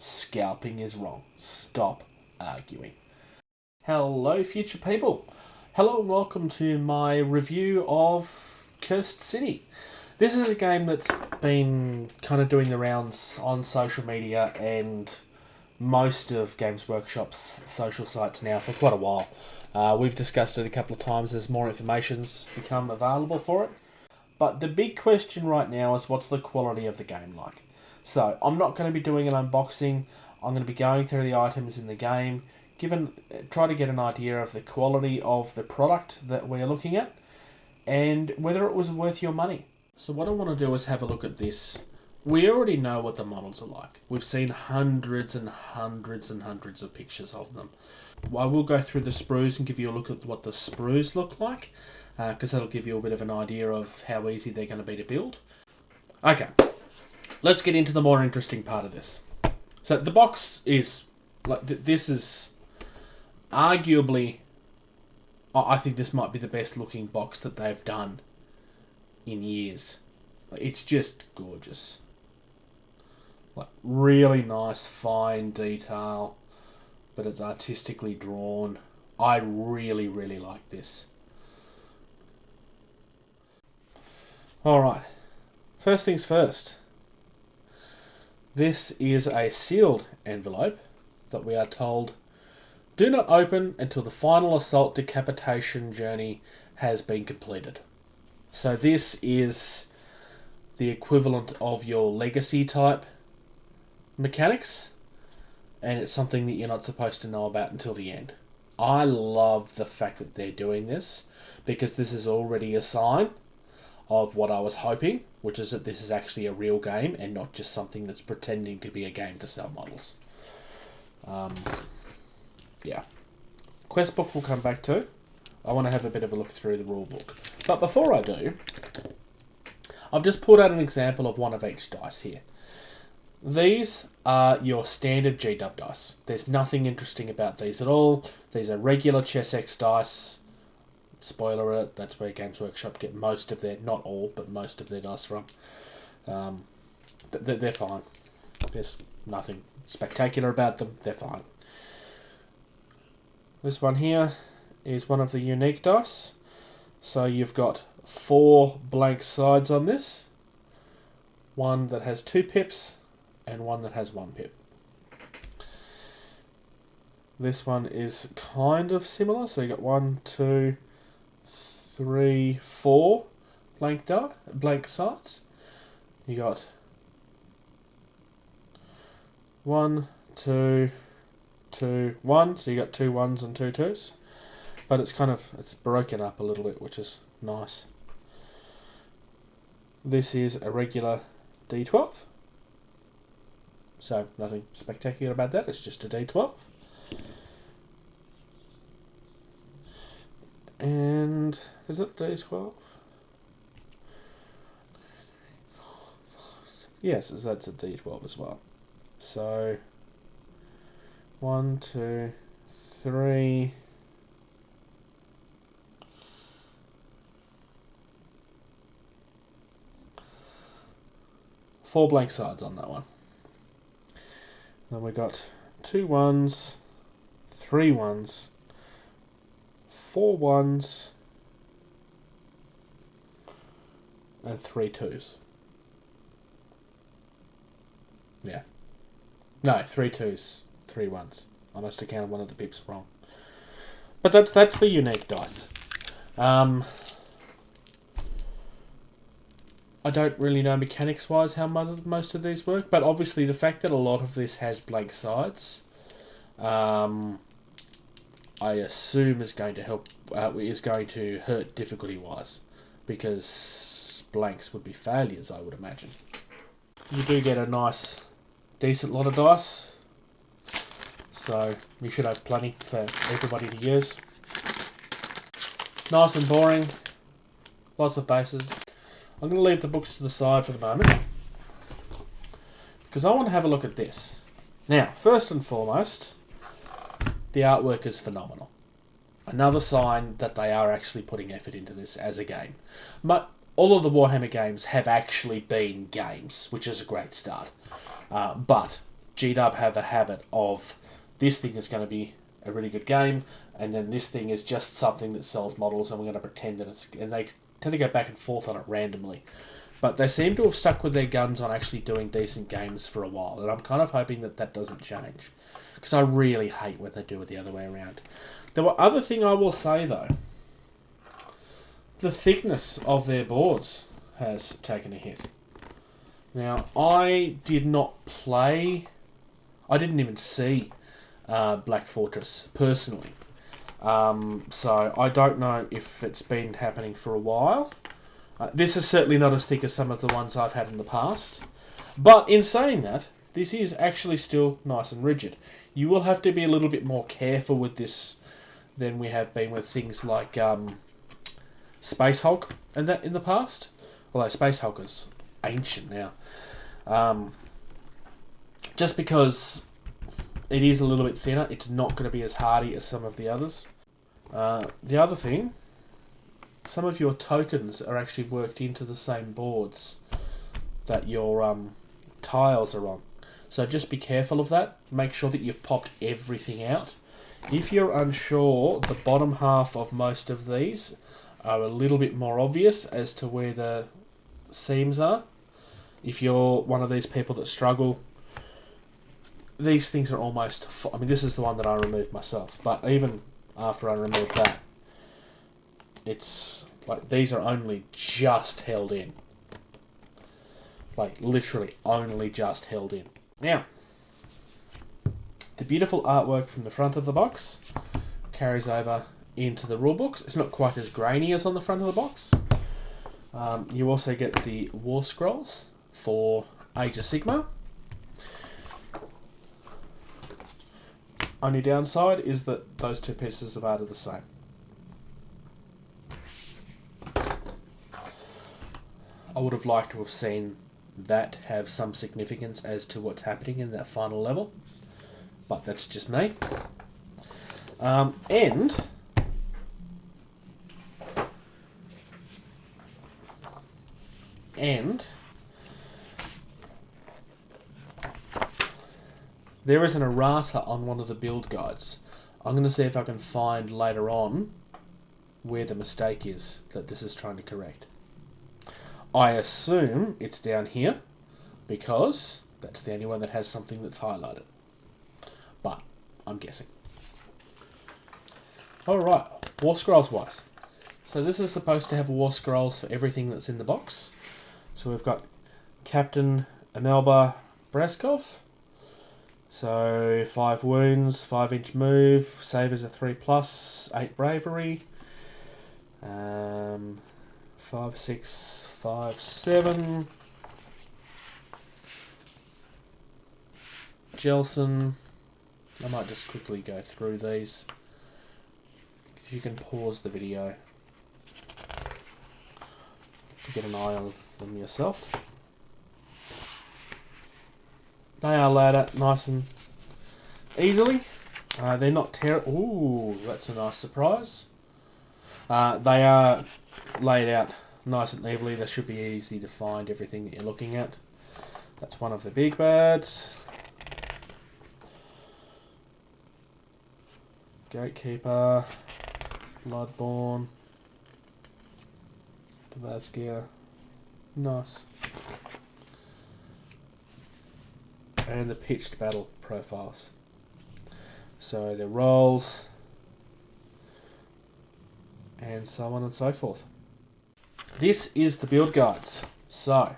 Scalping is wrong. Stop arguing. Hello, future people. Hello and welcome to my review of Cursed City. This is a game that's been kind of doing the rounds on social media and most of Games Workshop's social sites now for quite a while. We've discussed it a couple of times as more information's become available for it. But the big question right now is, what's the quality of the game like? So I'm not going to be doing an unboxing. I'm going to be going through the items in the game, try to get an idea of the quality of the product that we're looking at and whether it was worth your money. So what I want to do is have a look at this. We already know what the models are like. We've seen hundreds and hundreds and hundreds of pictures of them. I will go through the sprues and give you a look at what the sprues look like, because that'll give you a bit of an idea of how easy they're going to be to build. Okay, let's get into the more interesting part of this. So the box is, this is arguably, I think this might be the best looking box that they've done in years. It's just gorgeous. Really nice, fine detail, but it's artistically drawn. I really, really like this. Alright, first things first. This is a sealed envelope that we are told, do not open until the final assault decapitation journey has been completed. So this is the equivalent of your legacy type mechanics, and it's something that you're not supposed to know about until the end. I love the fact that they're doing this, because this is already a sign of what I was hoping, which is that this is actually a real game and not just something that's pretending to be a game to sell models. Yeah. Quest book we'll come back to. I want to have a bit of a look through the rule book. But before I do, I've just pulled out an example of one of each dice here. These are your standard G-dub dice. There's nothing interesting about these at all. These are regular Chessex dice. Spoiler alert, that's where Games Workshop get most of their, not all, but most of their dice from. They're fine. There's nothing spectacular about them. They're fine. This one here is one of the unique dice. So you've got 4 blank sides on this. One that has 2 pips and one that has 1 pip. This one is kind of similar. So you got 1, 2, 3, 4 blank sides. You got 1, 2, 2, 1. So you got 2 1s and 2 2s. But it's broken up a little bit, which is nice. This is a regular D12. So nothing spectacular about that. It's just a D12. And is it D12? Yes, that's a D12 as well. So 1, 2, 3. 4 blank sides on that one. Then we got 2 1s, 3 1s, 4 1s, and 3 2s. Yeah. No, 3 2s, 3 1s. I must have counted one of the pips wrong. But that's the unique dice. I don't really know mechanics-wise how most of these work, but obviously the fact that a lot of this has blank sides, I assume is going to help. Is going to hurt difficulty-wise, because blanks would be failures, I would imagine. You do get a nice, decent lot of dice, so you should have plenty for everybody to use. Nice and boring, lots of bases. I'm going to leave the books to the side for the moment, because I want to have a look at this. Now, first and foremost, the artwork is phenomenal. Another sign that they are actually putting effort into this as a game. But all of the Warhammer games have actually been games, which is a great start. But G-Dub have a habit of this thing is going to be a really good game, and then this thing is just something that sells models, and we're going to pretend that it's... And they tend to go back and forth on it randomly. But they seem to have stuck with their guns on actually doing decent games for a while, and I'm kind of hoping that that doesn't change. Because I really hate when they do it the other way around. The other thing I will say, though, the thickness of their boards has taken a hit. Now, I did not play... I didn't even see Black Fortress, personally. So I don't know if it's been happening for a while. This is certainly not as thick as some of the ones I've had in the past. But in saying that, this is actually still nice and rigid. You will have to be a little bit more careful with this than we have been with things like Space Hulk and that in the past. Although Space Hulk is ancient now. Just because it is a little bit thinner, it's not going to be as hardy as some of the others. The other thing, some of your tokens are actually worked into the same boards that your tiles are on. So just be careful of that. Make sure that you've popped everything out. If you're unsure, the bottom half of most of these are a little bit more obvious as to where the seams are. If you're one of these people that struggle, these things are almost... I mean, this is the one that I removed myself, but even after I removed that, it's like these are only just held in. Like, literally only just held in. Now, the beautiful artwork from the front of the box carries over into the rulebooks. It's not quite as grainy as on the front of the box. You also get the War Scrolls for Age of Sigmar. Only downside is that those two pieces of art are the same. I would have liked to have seen that have some significance as to what's happening in that final level, but that's just me. And there is an errata on one of the build guides. I'm going to see if I can find later on where the mistake is that this is trying to correct. I assume it's down here because that's the only one that has something that's highlighted. But I'm guessing. Alright, War Scrolls wise. So this is supposed to have War Scrolls for everything that's in the box. So we've got Captain Amelba Braskov. So 5 wounds, 5-inch move, save as a 3+, 8 bravery. 5, 6, 5, 7. Jelson. I might just quickly go through these, because you can pause the video to get an eye on them yourself. They are laid out nice and easily. They're not terrible. Ooh, that's a nice surprise. They are laid out nice and evenly. They should be easy to find everything that you're looking at. That's one of the big bads. Gatekeeper, Bloodborne, the Vaskia. Nice. And the pitched battle profiles. So the rolls, and so on and so forth. This is the build guides. So,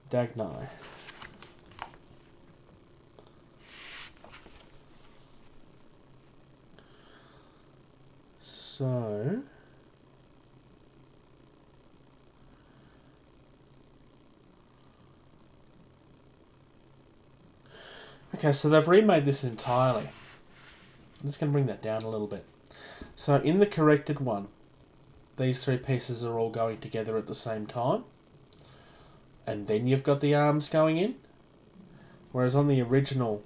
Dagnai. So, okay, so they've remade this entirely. I'm just going to bring that down a little bit. So in the corrected one, these 3 pieces are all going together at the same time. And then you've got the arms going in. Whereas on the original,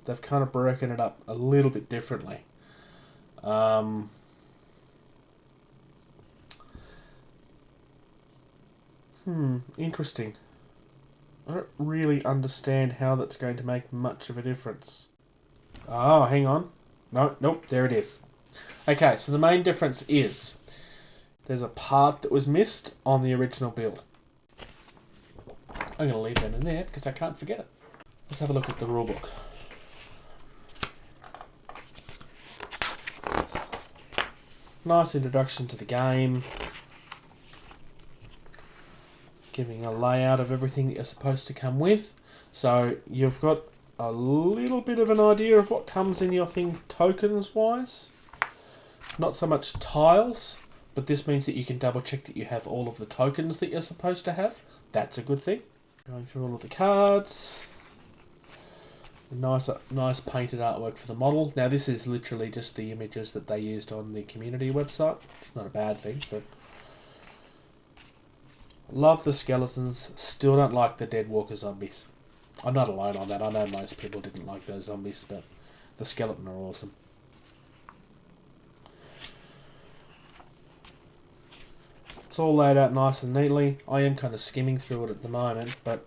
they've kind of broken it up a little bit differently. Interesting. I don't really understand how that's going to make much of a difference. Oh, hang on. No, nope, there it is. Okay, so the main difference is there's a part that was missed on the original build. I'm going to leave that in there because I can't forget it. Let's have a look at the rulebook. Nice introduction to the game. Giving a layout of everything that you're supposed to come with. So you've got a little bit of an idea of what comes in your thing tokens wise. Not so much tiles, but this means that you can double check that you have all of the tokens that you're supposed to have. That's a good thing. Going through all of the cards. Nice painted artwork for the model. Now this is literally just the images that they used on the community website. It's not a bad thing, but love the skeletons. Still don't like the dead walker zombies. I'm not alone on that. I know most people didn't like those zombies, but the skeleton are awesome. It's all laid out nice and neatly. I am kind of skimming through it at the moment, but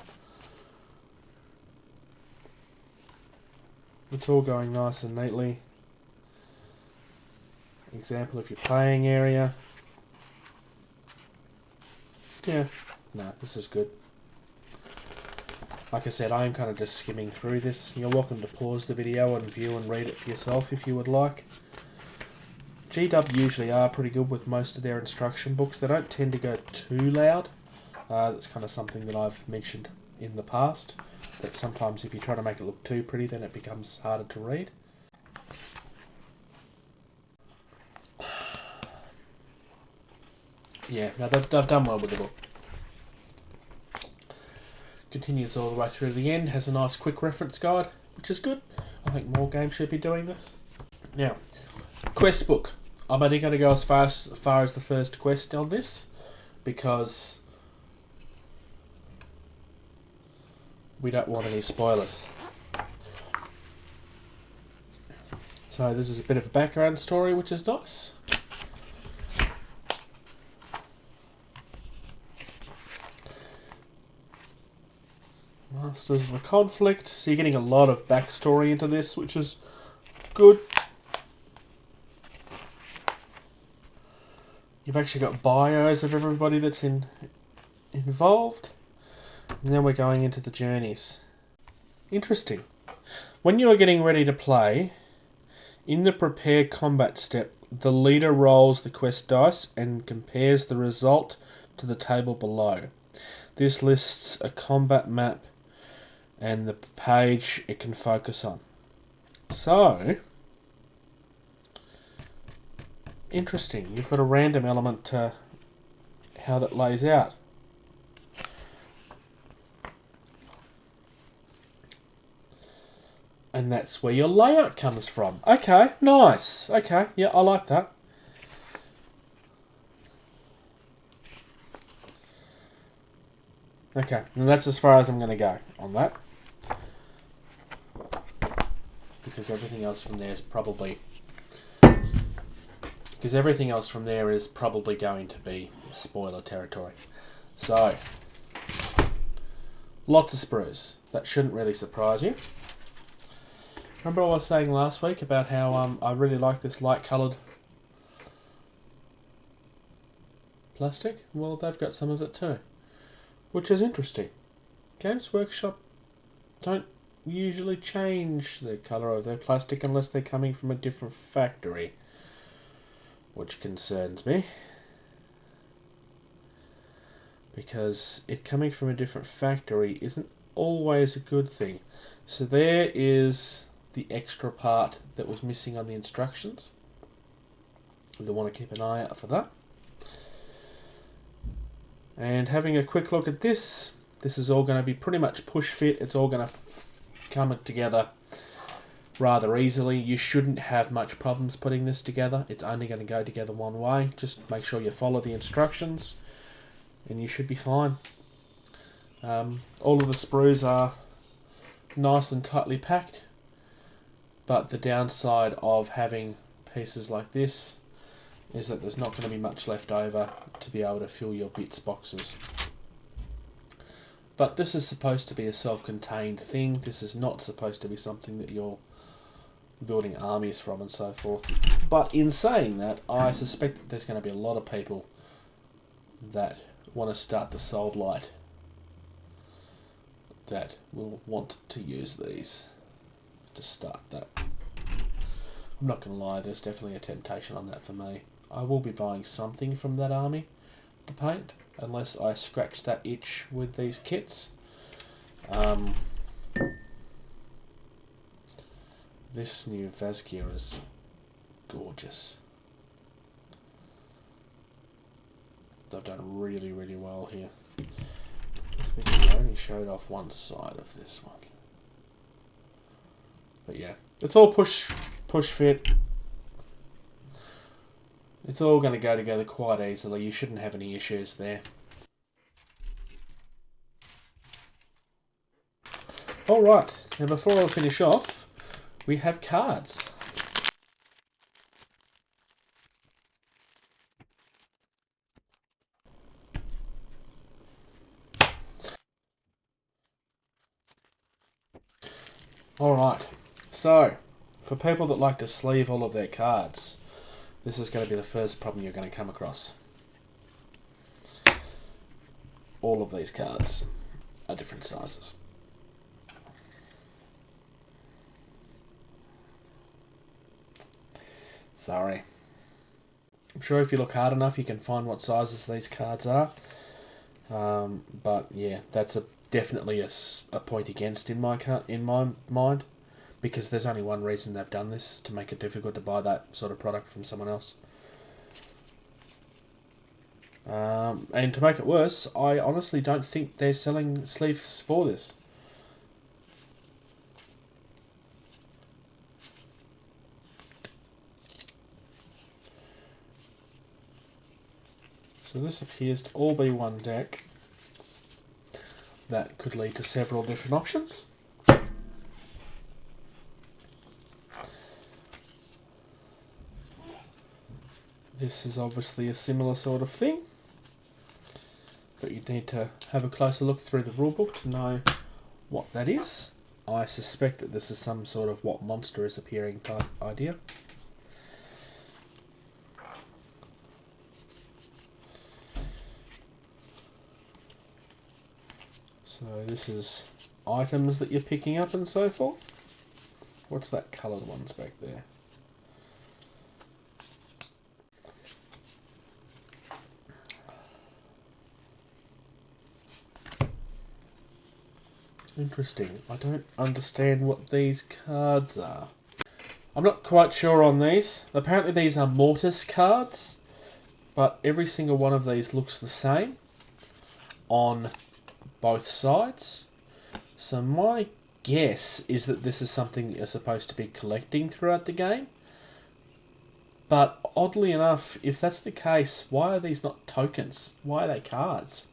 it's all going nice and neatly. Example of your playing area. Yeah, no, this is good. Like I said, I am kind of just skimming through this. You're welcome to pause the video and view and read it for yourself if you would like. GW usually are pretty good with most of their instruction books. They don't tend to go too loud. That's kind of something that I've mentioned in the past. That sometimes if you try to make it look too pretty, then it becomes harder to read. Yeah, no, they've done well with the book. Continues all the way through to the end. Has a nice quick reference guide, which is good. I think more games should be doing this. Now, quest book. I'm only going to go as far as the first quest on this, because we don't want any spoilers. So this is a bit of a background story, which is nice. Masters of the Conflict. So you're getting a lot of backstory into this, which is good. You've actually got bios of everybody that's involved. And then we're going into the journeys. Interesting. When you are getting ready to play, in the prepare combat step, the leader rolls the quest dice and compares the result to the table below. This lists a combat map and the page it can focus on. So, interesting. You've got a random element to how that lays out. And that's where your layout comes from. Okay, nice. Okay, yeah, I like that. Okay, and that's as far as I'm going to go on that. Because everything else from there is probably... Because everything else from there is probably going to be spoiler territory. So, lots of sprues. That shouldn't really surprise you. Remember what I was saying last week about how I really like this light coloured plastic? Well, they've got some of it too, which is interesting. Games Workshop don't usually change the colour of their plastic unless they're coming from a different factory, which concerns me, because it coming from a different factory isn't always a good thing. So there is the extra part that was missing on the instructions. You'll want to keep an eye out for that. And having a quick look at this is all going to be pretty much push fit. It's all going to come together rather easily. You shouldn't have much problems putting this together. It's only going to go together one way. Just make sure you follow the instructions and you should be fine. All of the sprues are nice and tightly packed, but the downside of having pieces like this is that there's not going to be much left over to be able to fill your bits boxes. But this is supposed to be a self-contained thing. This is not supposed to be something that you're building armies from and so forth. But in saying that, I suspect that there's going to be a lot of people that want to start the Soul Blight that will want to use these to start that. I'm not going to lie, there's definitely a temptation on that for me. I will be buying something from that army to paint, unless I scratch that itch with these kits. This new Vazgear is gorgeous. They've done really, really well here. Because I only showed off one side of this one. But yeah, it's all push fit. It's all going to go together quite easily. You shouldn't have any issues there. Alright, now before I finish off, we have cards. Alright, so for people that like to sleeve all of their cards, this is going to be the first problem you're going to come across. All of these cards are different sizes. Sorry. I'm sure if you look hard enough you can find what sizes these cards are. But yeah, that's definitely a point against in my mind, because there's only one reason they've done this, to make it difficult to buy that sort of product from someone else. And to make it worse, I honestly don't think they're selling sleeves for this. So this appears to all be one deck. That could lead to several different options. This is obviously a similar sort of thing, but you need to have a closer look through the rulebook to know what that is. I suspect that this is some sort of what monster is appearing type idea. So this is items that you're picking up and so forth. What's that coloured ones back there? Interesting. I don't understand what these cards are. I'm not quite sure on these. Apparently these are mortis cards, but every single one of these looks the same on both sides. So my guess is that this is something that you're supposed to be collecting throughout the game. But oddly enough, if that's the case, why are these not tokens? Why are they cards?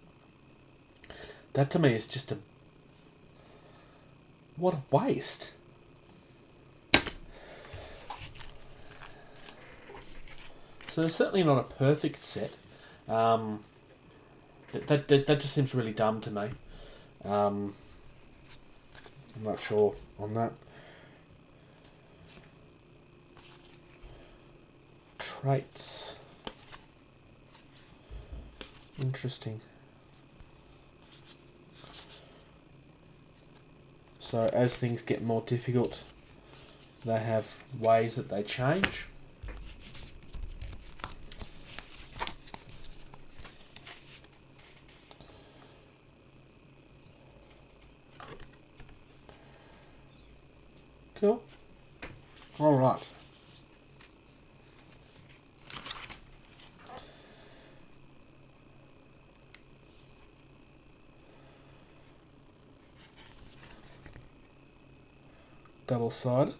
That to me is just what a waste. So they're certainly not a perfect set. That just seems really dumb to me. I'm not sure on that. Traits. Interesting. So as things get more difficult, they have ways that they change. Cool. All right. Double-sided.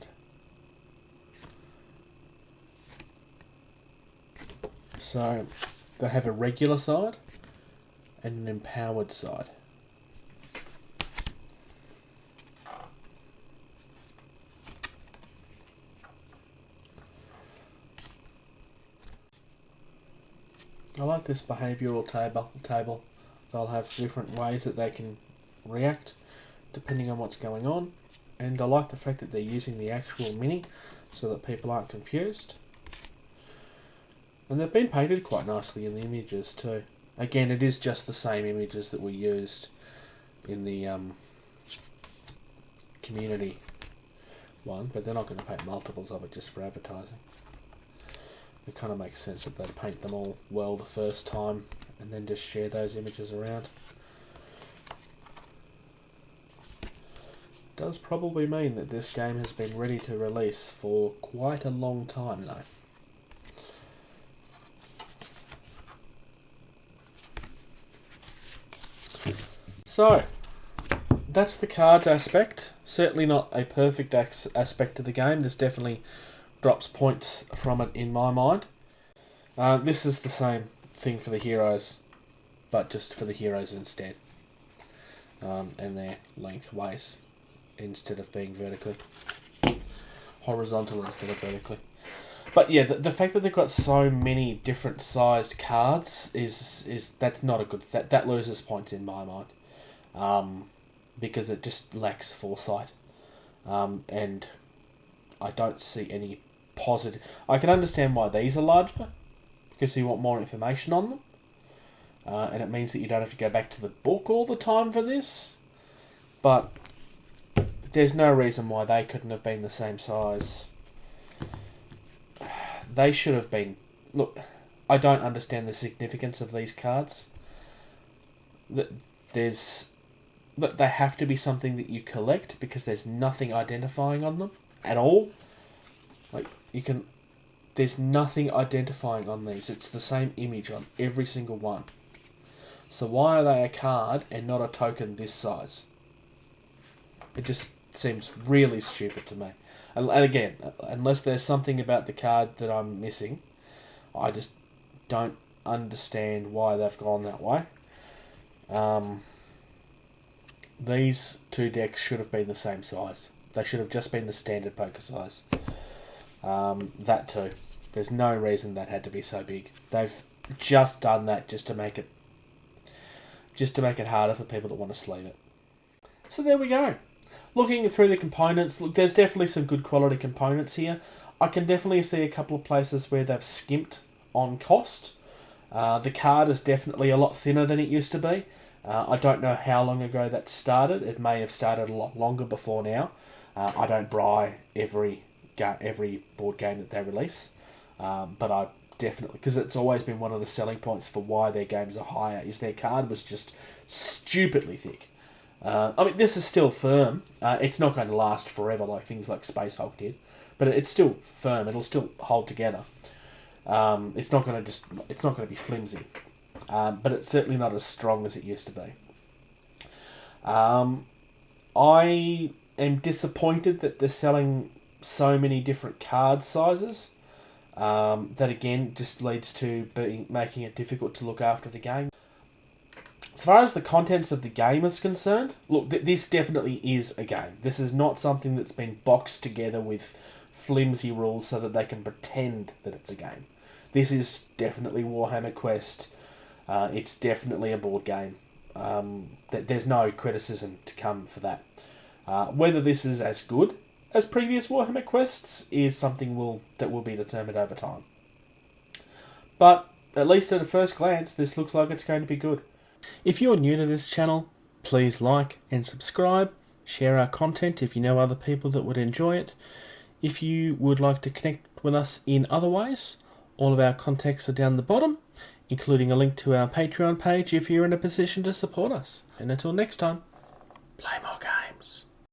So they have a regular side and an empowered side. I like this behavioural table. They'll have different ways that they can react depending on what's going on. And I like the fact that they're using the actual mini so that people aren't confused. And they've been painted quite nicely in the images too. Again, it is just the same images that were used in the community one, but they're not going to paint multiples of it just for advertising. It kind of makes sense that they paint them all well the first time and then just share those images around. Does probably mean that this game has been ready to release for quite a long time though. So, that's the cards aspect. Certainly not a perfect aspect of the game. This definitely drops points from it in my mind. This is the same thing for the heroes, but just for the heroes instead. And their lengthways instead of being vertically. Horizontal instead of vertically. But yeah, the fact that they've got so many different sized cards is that's not a good... That loses points in my mind. Because it just lacks foresight. And I don't see any positive... I can understand why these are larger, because you want more information on them. And it means that you don't have to go back to the book all the time for this. But there's no reason why they couldn't have been the same size. They should have been... Look, I don't understand the significance of these cards. They have to be something that you collect because there's nothing identifying on them at all. Like, there's nothing identifying on these. It's the same image on every single one. So why are they a card and not a token this size? It just seems really stupid to me. And again, unless there's something about the card that I'm missing, I just don't understand why they've gone that way. These two decks should have been the same size. They should have just been the standard poker size. That too. There's no reason that had to be so big. They've just done that just to make it harder for people that want to sleeve it. So there we go. Looking through the components, look, there's definitely some good quality components here. I can definitely see a couple of places where they've skimped on cost. The card is definitely a lot thinner than it used to be. I don't know how long ago that started. It may have started a lot longer before now. I don't buy every board game that they release, but I definitely, because it's always been one of the selling points for why their games are higher, is their card was just stupidly thick. I mean, this is still firm. It's not going to last forever like things like Space Hulk did, but it's still firm. It'll still hold together. It's not going to be flimsy, but it's certainly not as strong as it used to be. I am disappointed that they're selling so many different card sizes. That again just leads to making it difficult to look after the game. As far as the contents of the game is concerned, look, this definitely is a game. This is not something that's been boxed together with flimsy rules so that they can pretend that it's a game. This is definitely Warhammer Quest. It's definitely a board game. There's no criticism to come for that. Whether this is as good as previous Warhammer Quests is something that will be determined over time. But at least at a first glance, this looks like it's going to be good. If you're new to this channel, please like and subscribe. Share our content if you know other people that would enjoy it. If you would like to connect with us in other ways, all of our contacts are down the bottom, including a link to our Patreon page if you're in a position to support us. And until next time, play more games.